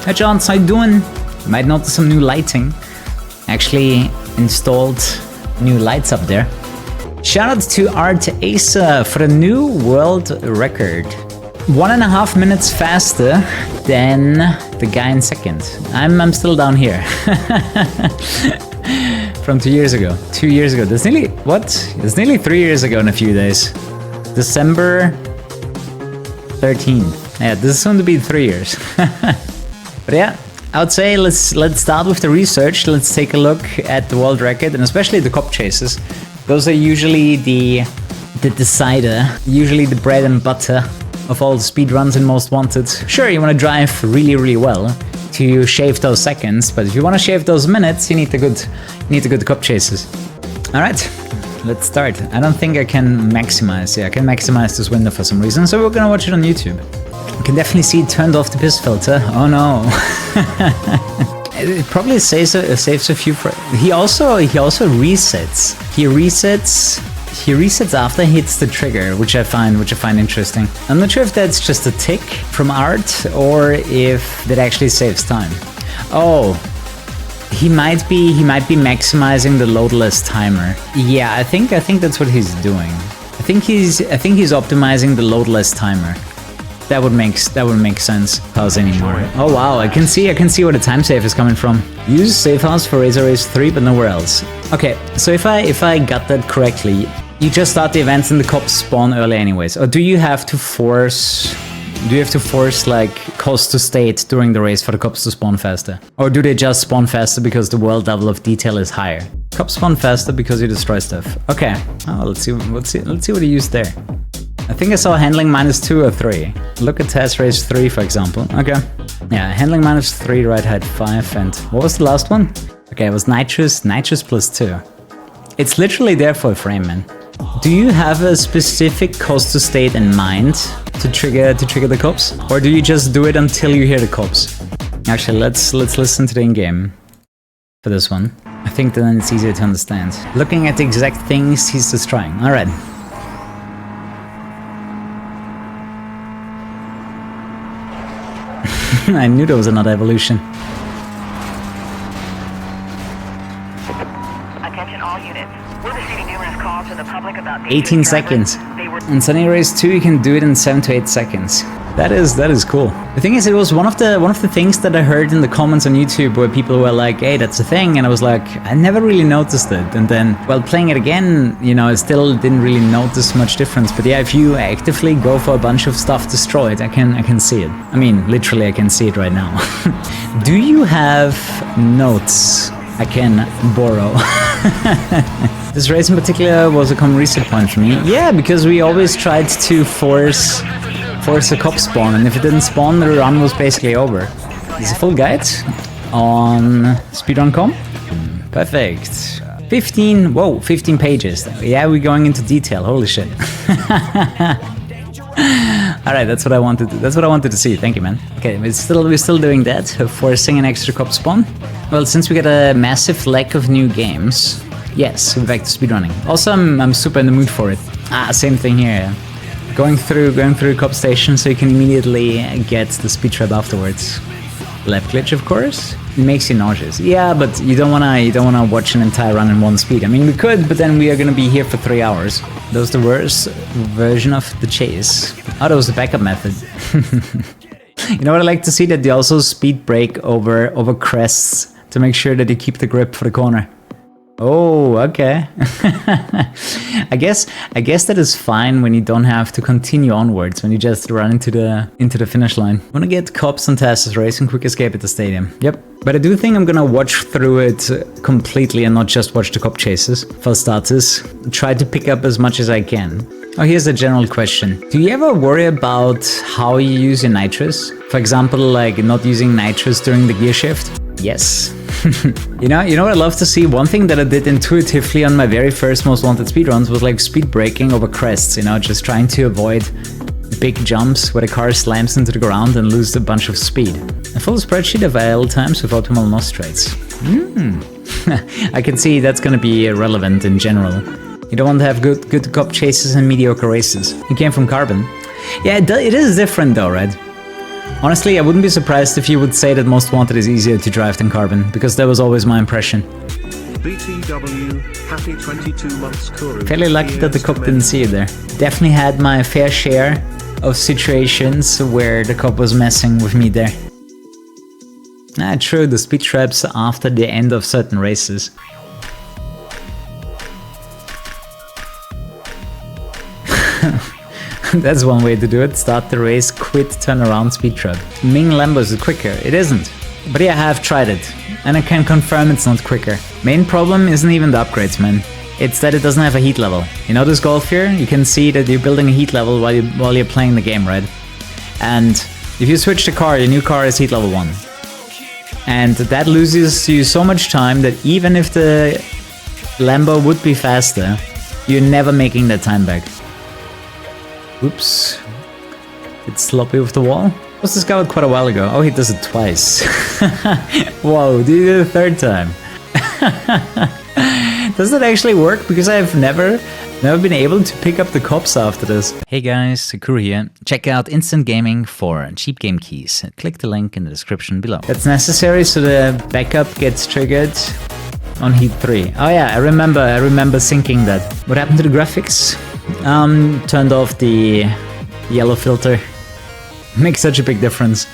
Hi John, how you doing? You might notice some new lighting. Actually installed new lights up there. Shout out to Art Asa for a new world record. 1.5 minutes faster than the guy in second. I'm still down here. From 2 years ago. 2 years ago. That's nearly, what? It's nearly 3 years ago in a few days. December 13. Yeah, this is soon to be 3 years. But yeah, I would say let's start with the research. Let's take a look at the world record and especially the cop chases. Those are usually the decider, usually the bread and butter of all the speedruns in Most Wanted. Sure, you want to drive really well to shave those seconds, but if you want to shave those minutes, you need the good cop chases. All right, let's start. I don't think I can maximize. Yeah, I can maximize this window for some reason, so we're gonna watch it on YouTube. You can definitely see it turned off the piss filter. Oh no. It probably saves a few. He also resets. He resets after he hits the trigger, which I find interesting. I'm not sure if that's just a tick from Art or if that actually saves time. Oh, he might be maximizing the loadless timer. Yeah, I think that's what he's doing. I think he's optimizing the loadless timer. That would make sense. Pause anymore. Oh wow, I can see where the time save is coming from. Use safe house for Razor Race 3, but nowhere else. Okay, so if I got that correctly, you just start the events and the cops spawn early anyways. Or do you have to force like coast to state during the race for the cops to spawn faster? Or do they just spawn faster because the world level of detail is higher? Cops spawn faster because you destroy stuff. Okay. Oh, let's see what he used there. I think I saw handling -2 or 3. Look at test race 3, for example. Okay. Yeah, handling -3, ride height 5, and what was the last one? Okay, it was nitrous +2. It's literally there for a frame, man. Do you have a specific cost to state in mind to trigger the cops? Or do you just do it until you hear the cops? Actually, let's listen to the in-game for this one. I think then it's easier to understand. Looking at the exact things he's destroying. Alright. I knew there was another evolution. Attention all units. We're receiving numerous calls from the public about 18 seconds. In Sunny Race 2 you can do it in 7 to 8 seconds. That is cool. The thing is, it was one of the things that I heard in the comments on YouTube where people were like, hey, that's a thing, and I was like, I never really noticed it. And then while playing it again, you know, I still didn't really notice much difference. But yeah, if you actively go for a bunch of stuff destroyed, I can see it. I mean, literally I can see it right now. Do you have notes I can borrow? This race in particular was a common reset point for me. Yeah, because we always tried to force a cop spawn, and if it didn't spawn, the run was basically over. There's a full guide on speedrun.com. Perfect. 15 pages. Yeah, we're going into detail. Holy shit. All right, that's what I wanted. That's what I wanted to see. Thank you, man. Okay, we're still doing that, forcing an extra cop spawn. Well, since we got a massive lack of new games, yes, we're back to speedrunning. Also, I'm super in the mood for it. Same thing here. Going through cop station so you can immediately get the speed trap afterwards. Left glitch, of course. It makes you nauseous. Yeah, but you don't wanna watch an entire run in one speed. I mean, we could, but then we are gonna be here for 3 hours. That was the worst version of the chase. Oh, that was the backup method. You know what I like to see? That they also speed brake over crests to make sure that you keep the grip for the corner. Oh, okay. I guess that is fine when you don't have to continue onwards, when you just run into the finish line. I wanna get cops on Tas's race and quick escape at the stadium. Yep. But I do think I'm gonna watch through it completely and not just watch the cop chases. For starters, try to pick up as much as I can. Oh, here's a general question. Do you ever worry about how you use your nitrous? For example, like not using nitrous during the gear shift? Yes. You know what I'd love to see? One thing that I did intuitively on my very first Most Wanted speedruns was like speed braking over crests, you know, just trying to avoid big jumps where the car slams into the ground and loses a bunch of speed. A full spreadsheet of IL times with optimal NOS traits. I can see that's gonna be relevant in general. You don't want to have good cop chases and mediocre races. You came from Carbon. Yeah, it is different though, right? Honestly, I wouldn't be surprised if you would say that Most Wanted is easier to drive than Carbon, because that was always my impression. BTW, happy 22 months Kuru. Fairly lucky that the cop didn't see it there. Definitely had my fair share of situations where the cop was messing with me there. True, the speed traps after the end of certain races. That's one way to do it. Start the race, quit, turn around, speed trap. Ming Lambos is quicker. It isn't. But yeah, I have tried it. And I can confirm it's not quicker. Main problem isn't even the upgrades, man. It's that it doesn't have a heat level. You know this golf here? You can see that you're building a heat level while you're playing the game, right? And if you switch the car, your new car is heat level 1. And that loses you so much time that even if the Lambo would be faster, you're never making that time back. Oops. It's sloppy with the wall. Was discovered quite a while ago. Oh, he does it twice. Whoa, did he do it a third time? Does that actually work? Because I've never been able to pick up the cops after this. Hey guys, Kuru here. Check out Instant Gaming for cheap game keys. Click the link in the description below. That's necessary so the backup gets triggered on heat 3. Oh yeah, I remember syncing that. What happened to the graphics? Turned off the yellow filter. Makes such a big difference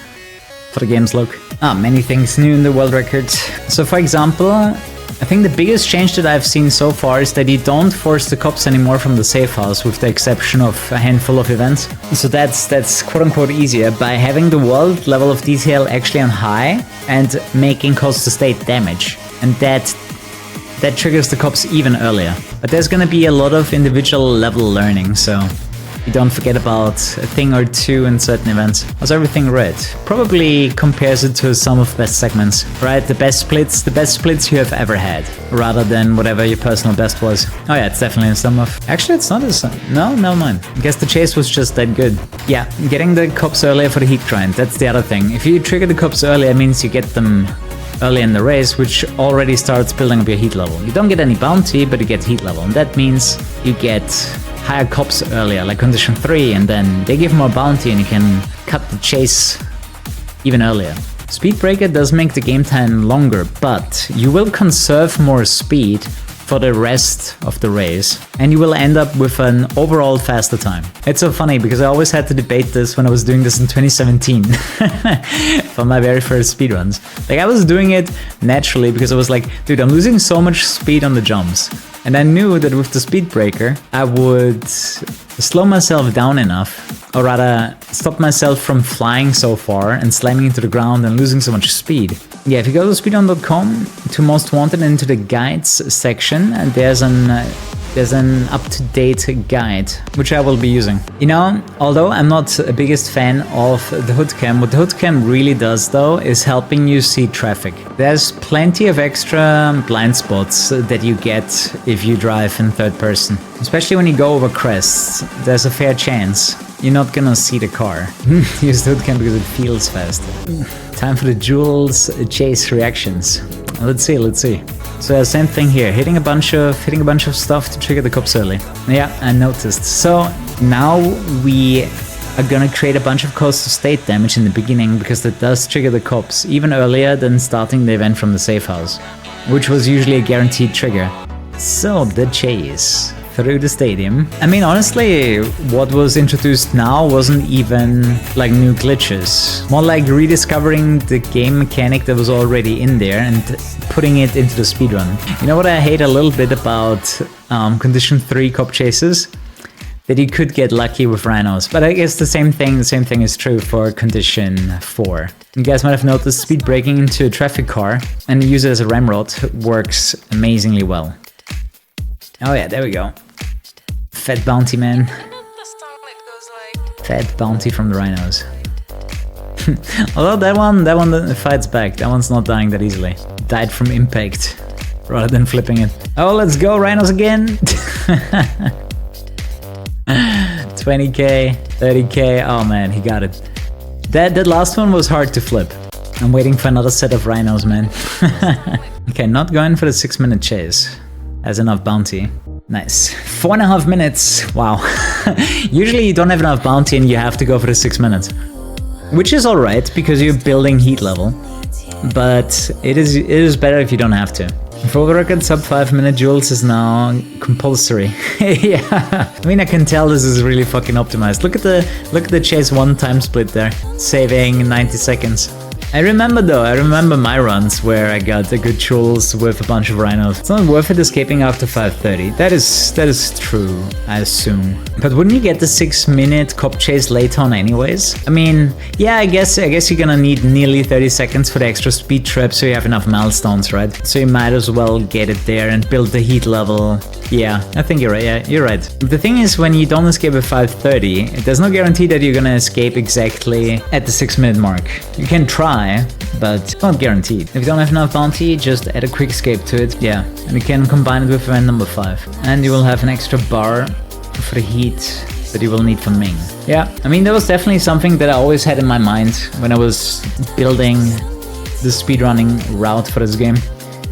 for the game's look. Many things new in the world record. So for example, I think the biggest change that I've seen so far is that you don't force the cops anymore from the safe house, with the exception of a handful of events. So that's quote-unquote easier by having the world level of detail actually on high and making coast-to-state damage. And that triggers the cops even earlier. But there's gonna be a lot of individual level learning, so you don't forget about a thing or two in certain events. How's everything red? Probably compares it to some of best segments, right? The best splits you have ever had, rather than whatever your personal best was. Oh yeah, it's definitely a sum of. Actually, it's not a sum. No, never mind. I guess the chase was just that good. Yeah, getting the cops earlier for the heat grind, that's the other thing. If you trigger the cops earlier, it means you get them early in the race, which already starts building up your heat level. You don't get any bounty, but you get heat level, and that means you get higher cops earlier, like condition 3, and then they give more bounty and you can cut the chase even earlier. Speed Breaker does make the game time longer, but you will conserve more speed for the rest of the race, and you will end up with an overall faster time. It's so funny because I always had to debate this when I was doing this in 2017 for my very first speedruns. Like, I was doing it naturally because I was like, dude, I'm losing so much speed on the jumps. And I knew that with the speed breaker, I would slow myself down enough, or rather stop myself from flying so far and slamming into the ground and losing so much speed. Yeah, if you go to speedrun.com to Most Wanted and into the guides section, and there's an up-to-date guide, which I will be using. You know, although I'm not the biggest fan of the hood cam, what the hood cam really does though is helping you see traffic. There's plenty of extra blind spots that you get if you drive in third person. Especially when you go over crests, there's a fair chance you're not gonna see the car. Use the hood cam because it feels faster. Time for the Jules chase reactions. Let's see. So same thing here, hitting a bunch of stuff to trigger the cops early. Yeah, I noticed. So now we are gonna create a bunch of coastal state damage in the beginning because that does trigger the cops even earlier than starting the event from the safe house, which was usually a guaranteed trigger. So the chase through the stadium. I mean, honestly, what was introduced now wasn't even like new glitches. More like rediscovering the game mechanic that was already in there and putting it into the speedrun. You know what I hate a little bit about condition 3 cop chases? That you could get lucky with rhinos, but I guess the same thing is true for condition 4. You guys might have noticed speed braking into a traffic car and use it as a ramrod works amazingly well. Oh yeah, there we go. Fat bounty, man. Fat bounty from the rhinos. Although that one fights back. That one's not dying that easily. Died from impact rather than flipping it. Oh, let's go rhinos again. 20k, 30k. Oh man, he got it. That last one was hard to flip. I'm waiting for another set of rhinos, man. Okay, not going for the 6-minute chase. Has enough bounty. Nice. 4.5 minutes. Wow. Usually you don't have enough bounty and you have to go for the 6 minutes. which is alright because you're building heat level, but it is better if you don't have to. For the record, sub 5-minute duels is now compulsory. Yeah, I mean, I can tell this is really fucking optimized. Look at the chase 1 time split there, saving 90 seconds. I remember my runs where I got the good duels with a bunch of rhinos. It's not worth it escaping after 5:30. That is true, I assume. But wouldn't you get the 6-minute cop chase late on anyways? I mean, yeah, I guess you're gonna need nearly 30 seconds for the extra speed trap so you have enough milestones, right? So you might as well get it there and build the heat level. Yeah, I think you're right. Yeah, you're right. The thing is, when you don't escape at 5:30, there's no guarantee that you're gonna escape exactly at the 6-minute mark. You can try, but it's not guaranteed. If you don't have enough bounty, just add a quick escape to it. Yeah, and you can combine it with event number 5. And you will have an extra bar for the heat that you will need for Ming. Yeah, I mean, that was definitely something that I always had in my mind when I was building the speedrunning route for this game.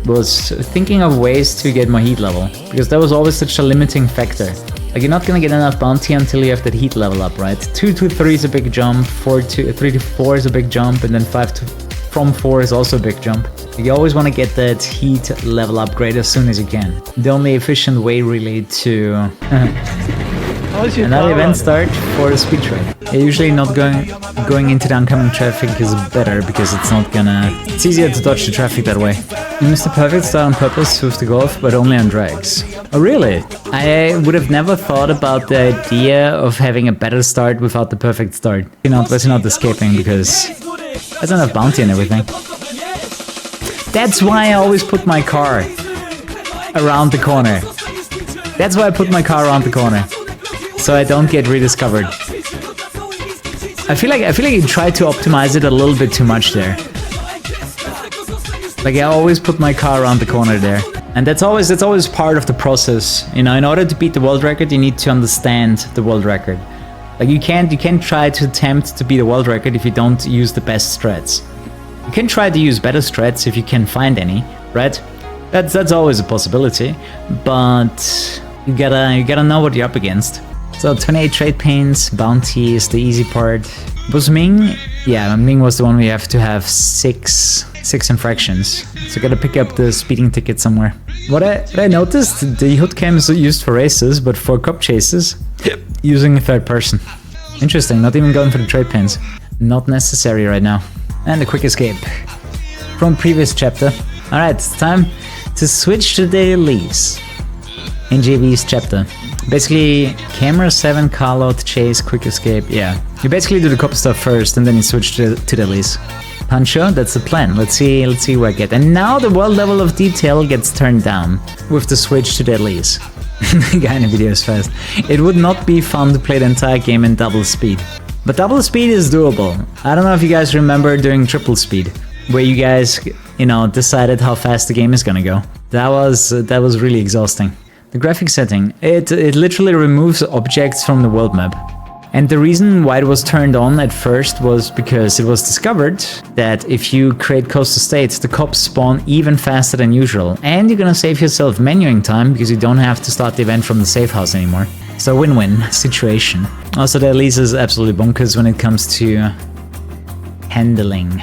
Was thinking of ways to get more heat level, because that was always such a limiting factor. Like, you're not gonna get enough bounty until you have that heat level up, right? 2 to 3 is a big jump, 3 to 4 is a big jump, and then 5 to from 4 is also a big jump. You always want to get that heat level upgrade as soon as you can. The only efficient way really to another event start for a speed trap. Yeah, usually not going into the oncoming traffic is better because it's easier to dodge the traffic that way. You missed the perfect start on purpose with the golf, but only on drags. Oh really? I would have never thought about the idea of having a better start without the perfect start. Unless you're not escaping, because there's enough bounty and everything. That's why I always put my car around the corner. That's why I put my car around the corner, so I don't get rediscovered. I feel like you try to optimize it a little bit too much there. Like, I always put my car around the corner there, and that's always part of the process. You know, in order to beat the world record, you need to understand the world record. Like, you can't try to attempt to beat the world record if you don't use the best strats. You can try to use better strats if you can find any, right? That's always a possibility, but you gotta know what you're up against. So 28 trade pains, bounty is the easy part. Was Ming? Yeah, Ming was the one we have to have six infractions. So gotta pick up the speeding ticket somewhere. What I noticed, the hood cam is used for races, but for cop chases, using a third person. Interesting, not even going for the trade pains. Not necessary right now. And a quick escape from previous chapter. Alright, it's time to switch to the Elise in JV's chapter. Basically, camera 7, call out, chase, quick escape. Yeah, you basically do the cop stuff first and then you switch to the Elise. Pancho, that's the plan. Let's see where I get. And now the world level of detail gets turned down with the switch to the Elise. The guy in the video is fast. It would not be fun to play the entire game in double speed. But double speed is doable. I don't know if you guys remember doing triple speed, where you guys, decided how fast the game is gonna go. That was really exhausting. The graphic setting, it literally removes objects from the world map. And the reason why it was turned on at first was because it was discovered that if you create coastal states, the cops spawn even faster than usual. And you're gonna save yourself menuing time because you don't have to start the event from the safe house anymore. So win-win situation. Also, the Elise is absolutely bonkers when it comes to handling.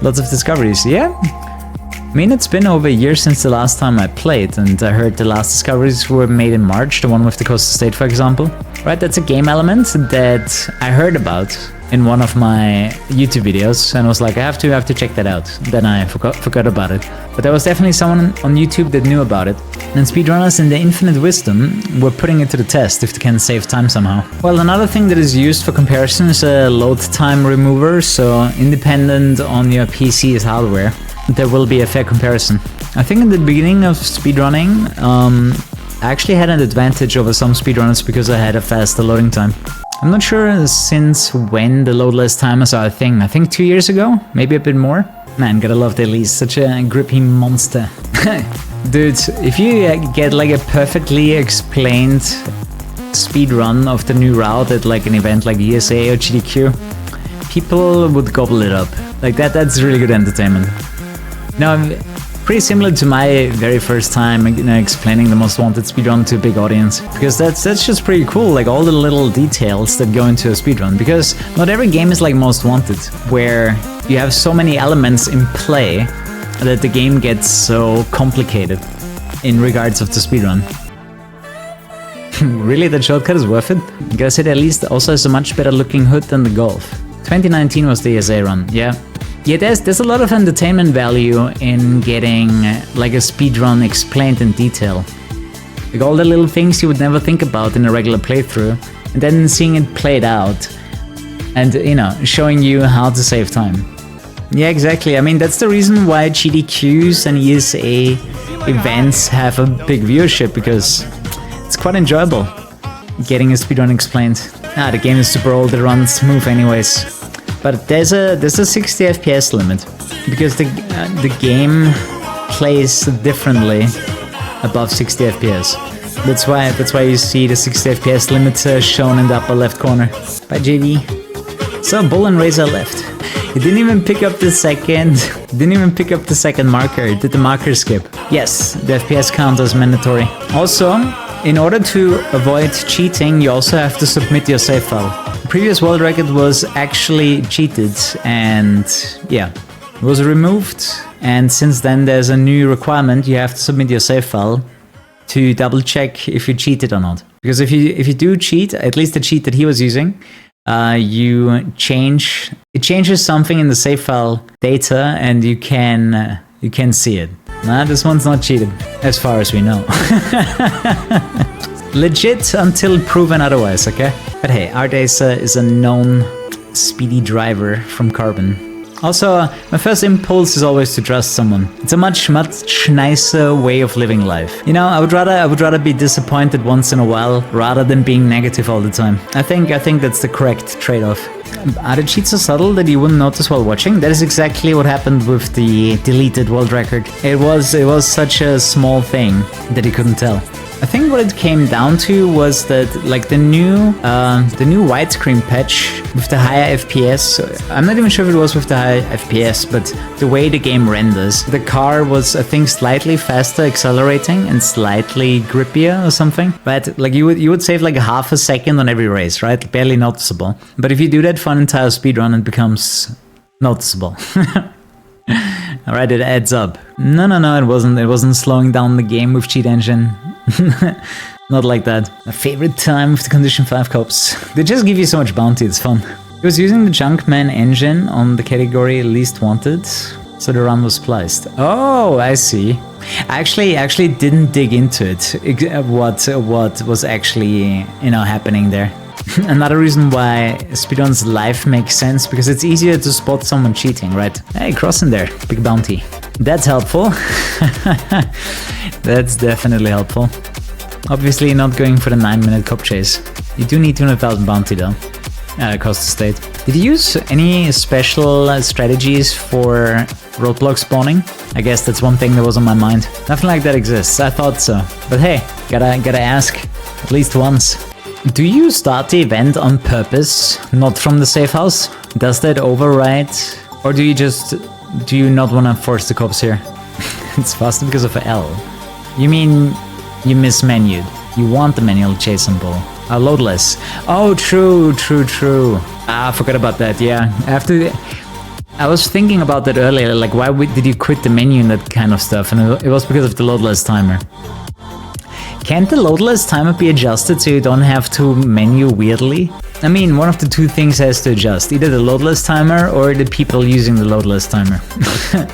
Lots of discoveries, yeah? I mean, it's been over a year since the last time I played, and I heard the last discoveries were made in March, the one with the coastal state, for example. Right, that's a game element that I heard about in one of my YouTube videos, and I was like, I have to check that out. Then I forgot about it. But there was definitely someone on YouTube that knew about it. And speedrunners in their infinite wisdom were putting it to the test if they can save time somehow. Well, another thing that is used for comparison is a load time remover, so independent on your PC's hardware, there will be a fair comparison. I think in the beginning of speedrunning, I actually had an advantage over some speedrunners because I had a faster loading time. I'm not sure since when the loadless timers are a thing. I think 2 years ago, maybe a bit more. Man, gotta love the Elise, such a grippy monster. Dude, if you get like a perfectly explained speedrun of the new route at like an event like USA or GDQ, people would gobble it up. Like that's really good entertainment. Now, Pretty similar to my very first time, you know, explaining the Most Wanted speedrun to a big audience, because that's just pretty cool, like all the little details that go into a speedrun, because not every game is like Most Wanted, where you have so many elements in play that the game gets so complicated in regards of the speedrun. Really, that shortcut is worth it? I gotta say, at least also has a much better looking hood than the Golf. 2019 was the ESA run, yeah. Yeah, there's a lot of entertainment value in getting like a speedrun explained in detail. Like all the little things you would never think about in a regular playthrough, and then seeing it played out and, you know, showing you how to save time. Yeah, exactly. I mean, that's the reason why GDQs and ESA events have a big viewership, because it's quite enjoyable getting a speedrun explained. The game is super old, it runs smooth anyways. But there's a 60 FPS limit, because the game plays differently above 60 FPS. That's why you see the 60 FPS limit shown in the upper left corner. Bye, JD. So Bull and Razor left. He didn't even pick up the second. Didn't even pick up the second marker. He did the marker skip. Yes, the FPS count is mandatory. Also, in order to avoid cheating, you also have to submit your save file. The previous world record was actually cheated, and yeah, it was removed. And since then, there's a new requirement: you have to submit your save file to double check if you cheated or not. Because if you do cheat, at least the cheat that he was using, it changes something in the save file data, and you can see it. Nah, this one's not cheated, as far as we know. Legit until proven otherwise, okay? But hey, Ardesa is a known speedy driver from Carbon. Also, my first impulse is always to trust someone. It's a much nicer way of living life. You know, I would rather be disappointed once in a while rather than being negative all the time. I think that's the correct trade-off. Are the cheats so subtle that you wouldn't notice while watching? That is exactly what happened with the deleted world record. It was such a small thing that you couldn't tell. I think what it came down to was that, like, the new widescreen patch with the higher FPS. I'm not even sure if it was with the high FPS, but the way the game renders, the car was, I think, slightly faster accelerating and slightly grippier or something. But like you would save like half a second on every race, right? Barely noticeable. But if you do that for an entire speedrun, it becomes noticeable. Alright, it adds up. No, it wasn't slowing down the game with cheat engine. Not like that. My favorite time with the Condition 5 cops. They just give you so much bounty, it's fun. He was using the Junkman engine on the category Least Wanted, so the run was spliced. Oh, I see. I actually didn't dig into it, what was actually, you know, happening there. Another reason why speedrun's life makes sense, because it's easier to spot someone cheating, right? Hey, crossing there, big bounty. That's helpful. That's definitely helpful. Obviously not going for the 9-minute cop chase. You do need 200,000 bounty though, across the state. Did you use any special strategies for roadblock spawning? I guess that's one thing that was on my mind. Nothing like that exists, I thought so. But hey, gotta ask, at least once. Do you start the event on purpose, not from the safe house? Does that override? Or do you not want to force the cops here? It's faster because of L. You mean you mismenued. You want the manual chase and bull. Loadless. Oh, true. I forgot about that, yeah. I was thinking about that earlier, like why did you quit the menu and that kind of stuff? And it was because of the loadless timer. Can't the loadless timer be adjusted so you don't have to menu weirdly? I mean, one of the two things has to adjust, either the loadless timer or the people using the loadless timer.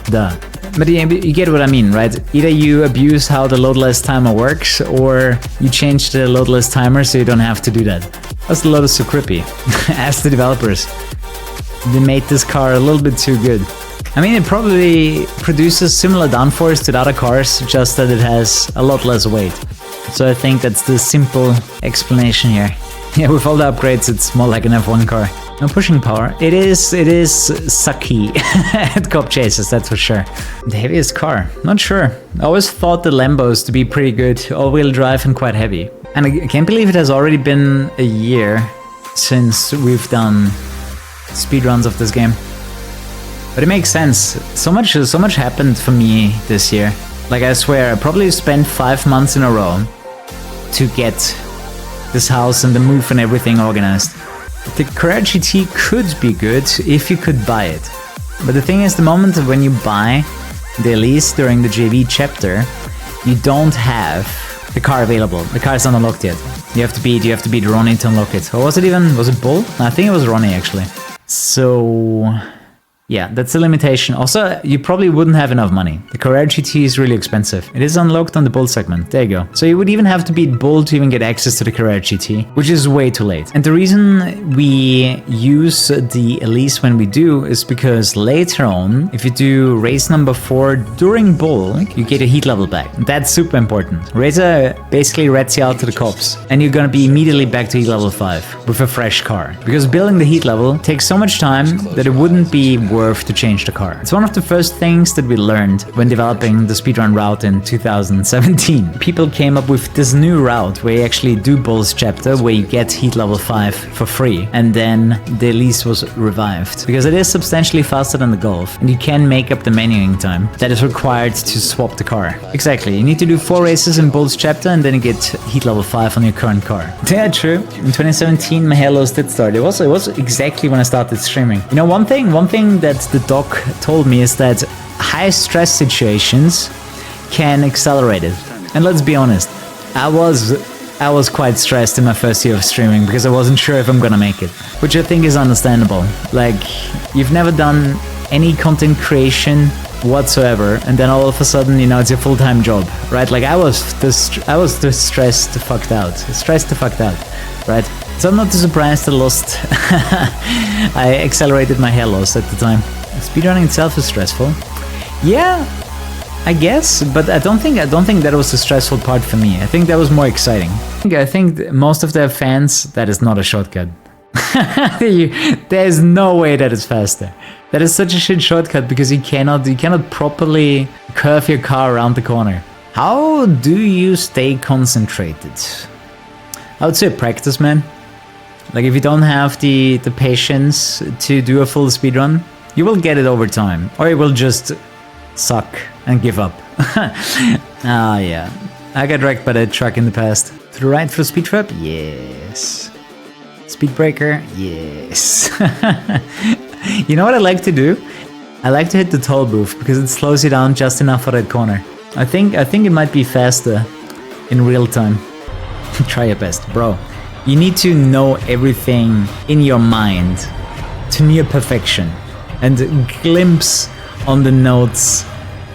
Duh. But you get what I mean, right? Either you abuse how the loadless timer works, or you change the loadless timer so you don't have to do that. That's a lot of so creepy. Ask the developers. They made this car a little bit too good. I mean, it probably produces similar downforce to the other cars, just that it has a lot less weight. So I think that's the simple explanation here. Yeah, with all the upgrades, it's more like an F1 car. No pushing power. It is sucky at cop chases, that's for sure. The heaviest car? Not sure. I always thought the Lambos to be pretty good, all-wheel drive and quite heavy. And I can't believe it has already been a year since we've done speedruns of this game. But it makes sense. So much happened for me this year. Like, I swear, I probably spent 5 months in a row to get this house and the move and everything organized. The Carrera GT could be good if you could buy it. But the thing is, the moment when you buy the Elise during the JV chapter, you don't have the car available. The car is not unlocked yet. You have to beat Ronnie to unlock it. Or was it Bull? I think it was Ronnie actually. So yeah, that's a limitation. Also, you probably wouldn't have enough money. The Carrera GT is really expensive. It is unlocked on the Bull segment. There you go. So you would even have to beat Bull to even get access to the Carrera GT, which is way too late. And the reason we use the Elise when we do is because later on, if you do race number 4 during Bull, you get a heat level back. That's super important. Razor basically rats you out to the cops, and you're gonna be immediately back to heat level 5 with a fresh car. Because building the heat level takes so much time that it wouldn't be worth to change the car. It's one of the first things that we learned when developing the speedrun route in 2017. People came up with this new route where you actually do Bull's chapter, where you get heat level 5 for free, and then the Elise was revived. Because it is substantially faster than the Golf, and you can make up the manuing time that is required to swap the car. Exactly, you need to do 4 races in Bull's chapter, and then you get heat level 5 on your current car. Yeah, true. In 2017, my halos did start. It was exactly when I started streaming. You know, one thing that the doc told me is that high stress situations can accelerate it. And let's be honest, I was quite stressed in my first year of streaming because I wasn't sure if I'm gonna make it, which I think is understandable. Like, you've never done any content creation whatsoever, and then all of a sudden, you know, it's your full-time job, right? Like, I was just stressed to fucked out, right? So I'm not too surprised I accelerated my hair loss at the time. Speedrunning itself is stressful. Yeah, I guess, but I don't think that was the stressful part for me. I think that was more exciting. I think most of their fans, that is not a shortcut. There's no way that is faster. That is such a shit shortcut because you cannot properly curve your car around the corner. How do you stay concentrated? I would say practice, man. Like, if you don't have the patience to do a full speedrun, you will get it over time, or you will just suck and give up. Ah, yeah. I got wrecked by that truck in the past. To the right for speed trap? Yes. Speed breaker? Yes. You know what I like to do? I like to hit the toll booth because it slows you down just enough for that corner. I think it might be faster in real time. Try your best, bro. You need to know everything in your mind to near perfection and glimpse on the notes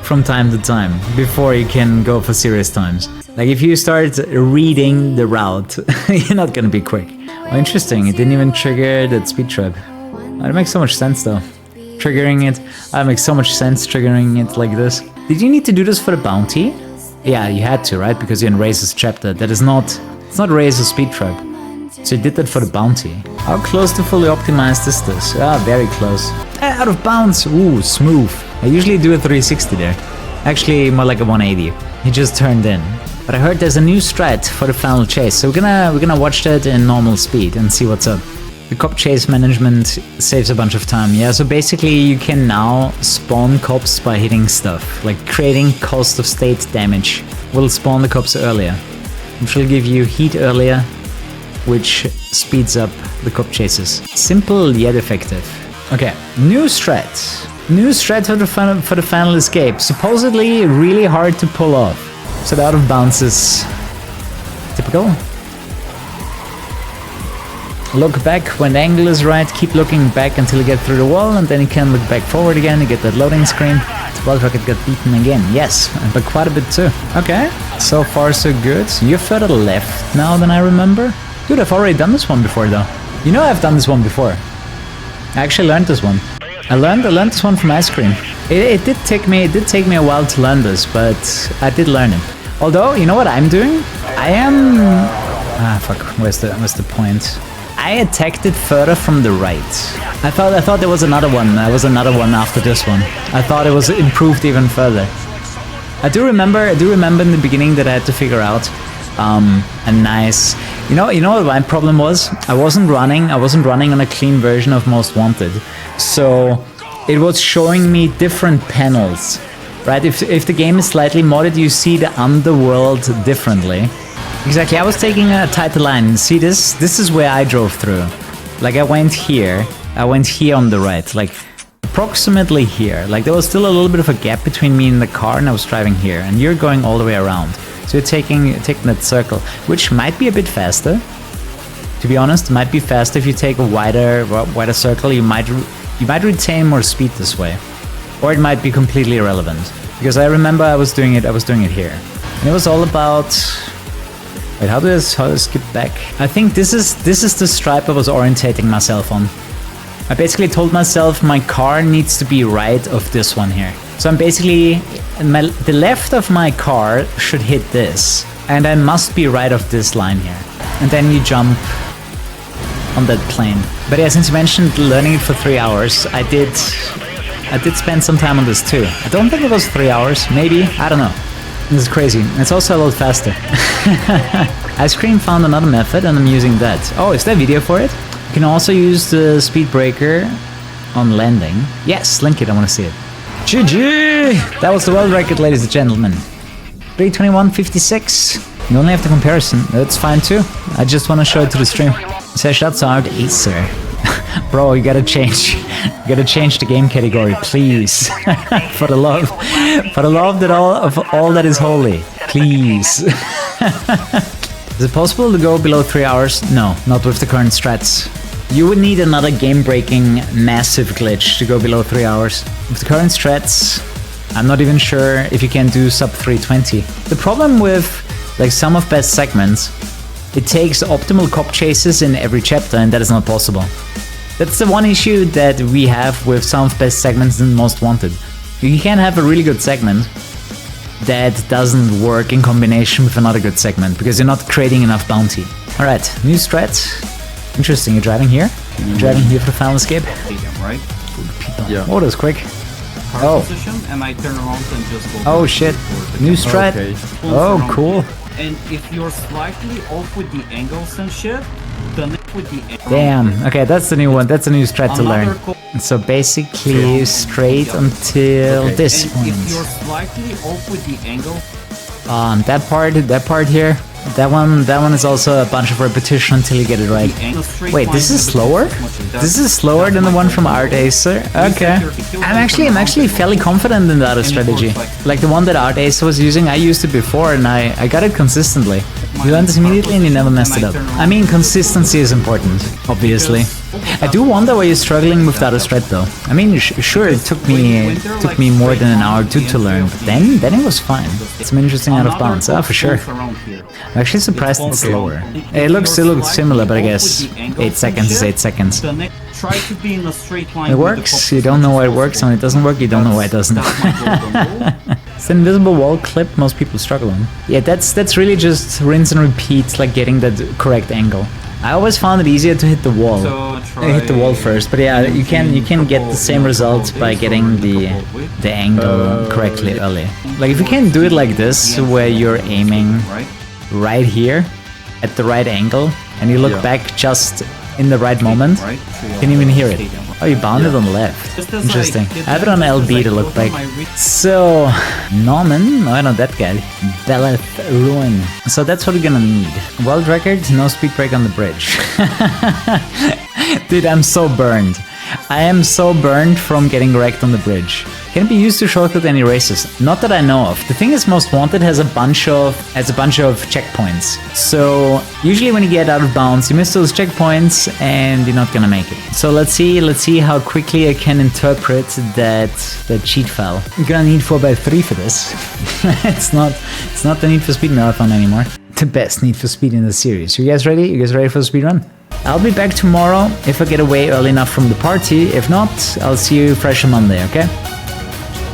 from time to time before you can go for serious times. Like, if you start reading the route, you're not gonna be quick. Oh, interesting, it didn't even trigger that speed trap. Oh, it makes so much sense though. Triggering it, it makes so much sense triggering it like this. Did you need to do this for the bounty? Yeah, you had to, right? Because you're in Razor's chapter. That is not... It's not Razor's speed trap. So you did that for the bounty. How close to fully optimized is this? Ah, very close. Out of bounds! Ooh, smooth. I usually do a 360 there. Actually, more like a 180. He just turned in. But I heard there's a new strat for the final chase, so we're gonna watch that in normal speed and see what's up. The cop chase management saves a bunch of time. Yeah, so basically you can now spawn cops by hitting stuff. Like, creating cost of state damage will spawn the cops earlier, which will give you heat earlier, which speeds up the cop chases. Simple yet effective. Okay, new strat. New strat for the final escape. Supposedly really hard to pull off. So the out of bounds is typical. Look back when the angle is right, keep looking back until you get through the wall, and then you can look back forward again, you get that loading screen. The Wild Rocket got beaten again, yes, but quite a bit too. Okay, so far so good. You're further left now than I remember. Dude, I've already done this one before though. You know I've done this one before. I actually learned this one. I learned this one from Ice Cream. It did take me a while to learn this, but I did learn it. Although, you know what I'm doing? I am... Ah, fuck, where's the point? I attacked it further from the right. I thought there was another one. There was another one after this one. I thought it was improved even further. I do remember in the beginning that I had to figure out a nice... You know what my problem was? I wasn't running on a clean version of Most Wanted. So it was showing me different panels, right? If the game is slightly modded, you see the underworld differently. Exactly, I was taking a tighter line. See this? This is where I drove through. Like I went here on the right, like approximately here. Like there was still a little bit of a gap between me and the car, and I was driving here, and you're going all the way around. So you're taking that circle, which might be a bit faster. To be honest, it might be faster if you take a wider circle. You might retain more speed this way, or it might be completely irrelevant. Because I remember I was doing it here, and it was all about. Wait, how do I skip back? I think this is the stripe I was orientating myself on. I basically told myself my car needs to be right of this one here. So I'm basically the left of my car should hit this, and I must be right of this line here. And then you jump on that plane. But yeah, since you mentioned learning it for 3 hours, I did spend some time on this too. I don't think it was 3 hours, maybe, I don't know. This is crazy. It's also a lot faster. Ice Cream found another method and I'm using that. Oh, is there video for it? You can also use the speed breaker on landing. Yes, link it, I want to see it. GG! That was the world record, ladies and gentlemen. 3:21.56. You only have the comparison. That's fine too. I just want to show it to the stream. So shouts out Acer. Bro, you gotta change. You gotta change the game category, please. For the love of all that is holy, please. Is it possible to go below 3 hours? No, not with the current strats. You would need another game-breaking massive glitch to go below 3 hours. With the current strats, I'm not even sure if you can do sub 320. The problem with like some of best segments, it takes optimal cop chases in every chapter, and that is not possible. That's the one issue that we have with some of best segments in Most Wanted. You can have a really good segment that doesn't work in combination with another good segment because you're not creating enough bounty. Alright, new strat. Interesting, you're driving here? You're driving here for the final escape? Right? Yeah. Oh, that was quick. Car position, and I turn around and just go. Oh shit, new strat. Okay. Oh, cool. And if you're slightly off with the angles and shit, then with the damn. Okay, that's the new one. That's a new strat to learn. So basically straight until this point. If you're slightly off with the angle. That part here. That one is also a bunch of repetition until you get it right. Wait, this is slower? This is slower than the one from Art Acer? Okay. I'm actually fairly confident in the other strategy. Like the one that Art Acer was using, I used it before and I got it consistently. You learned this immediately and you never messed it up. I mean, consistency is important, obviously. I do wonder why you're struggling with the other strat though. I mean, sure, it took me more than an hour to learn, but then it was fine. Some interesting out of bounds, for sure. I'm actually surprised it's slower. It looks similar, but I guess 8 seconds is 8 seconds. It works, you don't know why it works, and when it doesn't work, you don't know why it doesn't. It's an invisible wall clip most people struggle on. Yeah, that's really just rinse and repeat, like getting that correct angle. I always found it easier to hit the wall. Hit the wall first, but yeah, you can get the same result by getting the angle correctly early. Like if you can do it like this, where you're aiming right here at the right angle, and you look back just in the right moment, you can even hear it. Oh, you bounded on the left. Interesting. I have it on LB to look back. So, Norman, no, I know that guy. Beleth Ruin. So that's what we're gonna need. World record, no speed break on the bridge. Dude, I'm so burned. I am so burned from getting wrecked on the bridge. Can it be used to shortcut any races? Not that I know of. The thing is, Most Wanted has a bunch of checkpoints. So usually when you get out of bounds, you miss those checkpoints and you're not gonna make it. So let's see how quickly I can interpret that cheat file. You're gonna need 4x3 for this. It's not the Need for Speed Marathon anymore. The best Need for Speed in the series. You guys ready? You guys ready for the speed run? I'll be back tomorrow if I get away early enough from the party. If not, I'll see you fresh on Monday, okay?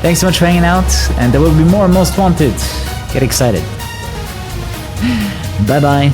Thanks so much for hanging out, and there will be more Most Wanted. Get excited. Bye-bye.